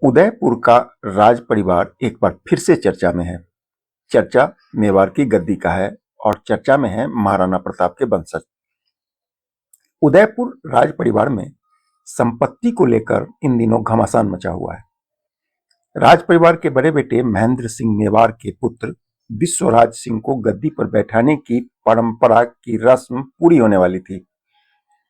उदयपुर का राज परिवार एक बार फिर से चर्चा में है। चर्चा मेवाड़ की गद्दी का है और चर्चा में है महाराणा प्रताप के वंशज। उदयपुर राज परिवार में संपत्ति को लेकर इन दिनों घमासान मचा हुआ है। राज परिवार के बड़े बेटे महेंद्र सिंह मेवाड़ के पुत्र विश्वराज सिंह को गद्दी पर बैठाने की परंपरा की रस्म पूरी होने वाली थी।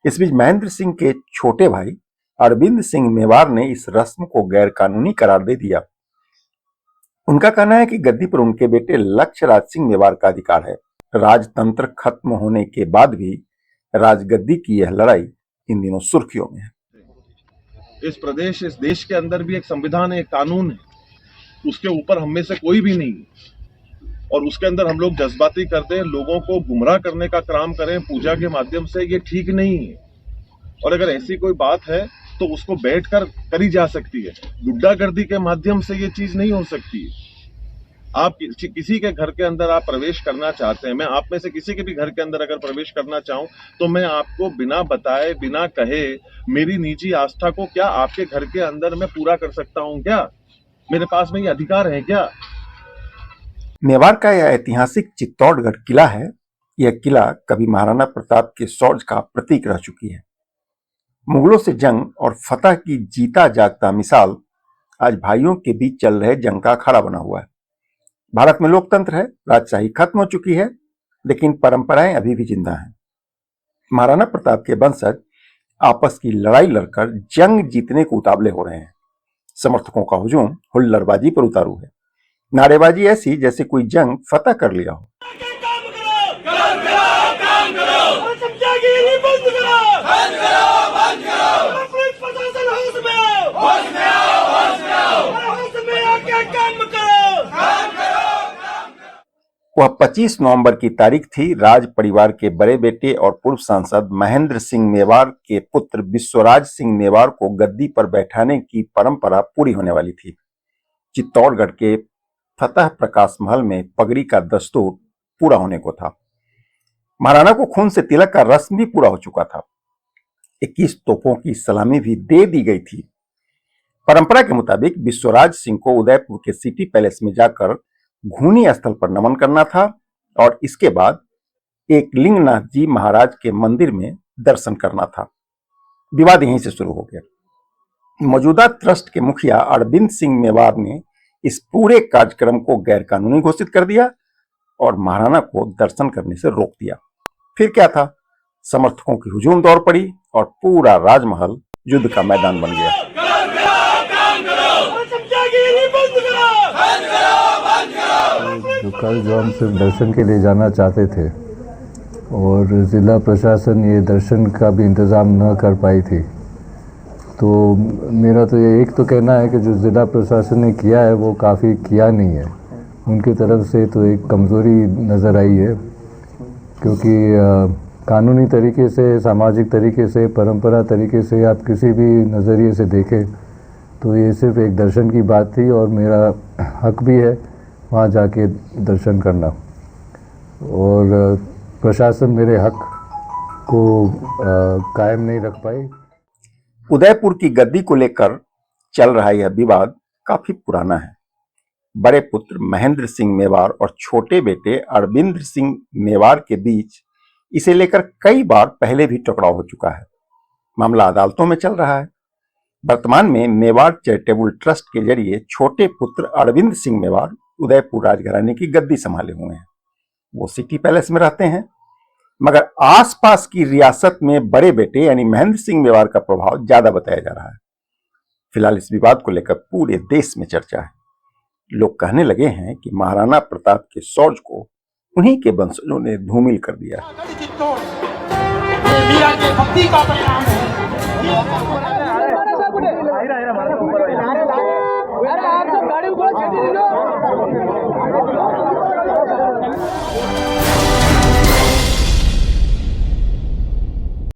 इस बीच महेंद्र सिंह के छोटे भाई अरविंद सिंह मेवाड़ ने इस रस्म को गैर कानूनी करार दे दिया। उनका कहना है कि गद्दी पर उनके बेटे लक्ष्यराज सिंह मेवाड़ का अधिकार है। राजतंत्र खत्म होने के बाद भी राजगद्दी की यह लड़ाई इन दिनों सुर्खियों में है। इस प्रदेश, इस देश के अंदर भी एक संविधान है, एक कानून है, उसके ऊपर हम में से कोई भी नहीं है और उसके अंदर हम लोग जज्बाती करते हैं, लोगों को गुमराह करने का काम करें पूजा के माध्यम से, ये ठीक नहीं है। और अगर ऐसी कोई बात है तो उसको बैठकर करी जा सकती है, गुंडागर्दी के माध्यम से ये चीज नहीं हो सकती है। आप किसी के घर के अंदर आप प्रवेश करना चाहते हैं, मैं आप में से किसी के भी घर के अंदर अगर प्रवेश करना चाहूं तो मैं आपको बिना बताए, बिना कहे, मेरी निजी आस्था को क्या आपके घर के अंदर मैं पूरा कर सकता हूं? क्या मेरे पास में ये अधिकार है क्या? मेवाड़ का यह ऐतिहासिक चित्तौड़गढ़ किला है। यह किला कभी महाराणा प्रताप के शौर्य का प्रतीक रह चुकी है। मुगलों से जंग और फतह की जीता जागता मिसाल आज भाइयों के बीच चल रहे जंग का अखाड़ा बना हुआ है। भारत में लोकतंत्र है, राजशाही खत्म हो चुकी है, लेकिन परंपराएं अभी भी जिंदा हैं। महाराणा प्रताप के वंशज आपस की लड़ाई लड़कर जंग जीतने को उतावले हो रहे हैं। समर्थकों का हुजूम हुल्लड़बाजी पर उतारू है। नारेबाजी ऐसी जैसे कोई जंग फतह कर लिया हो। वह 25 नवंबर की तारीख थी। राज परिवार के बड़े बेटे और पूर्व सांसद महेंद्र सिंह मेवाड़ के पुत्र विश्वराज सिंह मेवाड़ को गद्दी पर बैठाने की परंपरा पूरी होने वाली थी। चित्तौड़गढ़ के फतह प्रकाश महल में पगड़ी का दस्तूर पूरा होने को था। महाराणा को खून से तिलक का रस्म भी पूरा हो चुका था। 21 तोपों की सलामी भी दे दी गई थी। परंपरा के मुताबिक विश्वराज सिंह को उदयपुर के सिटी पैलेस में जाकर घूनी स्थल पर नमन करना था और इसके बाद एक लिंगनाथ जी महाराज के मंदिर में दर्शन करना था। विवाद यहीं से शुरू हो गया। मौजूदा ट्रस्ट के मुखिया अरविंद सिंह मेवाड़ ने इस पूरे कार्यक्रम को गैर कानूनी घोषित कर दिया और महाराणा को दर्शन करने से रोक दिया। फिर क्या था, समर्थकों की हुजूम दौड़ पड़ी और पूरा राजमहल युद्ध का मैदान बन गया। तो कल जो हम सिर्फ दर्शन के लिए जाना चाहते थे और ज़िला प्रशासन ये दर्शन का भी इंतज़ाम न कर पाई थी, तो मेरा तो ये एक तो कहना है कि जो ज़िला प्रशासन ने किया है वो काफ़ी किया नहीं है। उनकी तरफ से तो एक कमज़ोरी नज़र आई है, क्योंकि कानूनी तरीके से, सामाजिक तरीके से, परंपरा तरीके से आप किसी भी नज़रिए से देखें तो ये सिर्फ एक दर्शन की बात थी और मेरा हक भी है वहाँ जाके दर्शन करना, और प्रशासन मेरे हक को कायम नहीं रख पाई। उदयपुर की गद्दी को लेकर चल रहा यह विवाद काफी पुराना है। बड़े पुत्र महेंद्र सिंह मेवाड़ और छोटे बेटे अरविंद सिंह मेवाड़ के बीच इसे लेकर कई बार पहले भी टकराव हो चुका है। मामला अदालतों में चल रहा है। वर्तमान में मेवाड़ चैरिटेबल ट्रस्ट के जरिए छोटे पुत्र अरविंद सिंह मेवाड़ उदयपुर राजघराने की गद्दी संभाले हुए हैं। वो सिटी पैलेस में रहते हैं, मगर आसपास की रियासत में बड़े बेटे यानी महेंद्र सिंह मेवाड़ का प्रभाव ज्यादा बताया जा रहा है। फिलहाल इस विवाद को लेकर पूरे देश में चर्चा है। लोग कहने लगे हैं कि महाराणा प्रताप के शौर्य को उन्हीं के वंशजों ने धूमिल कर दिया।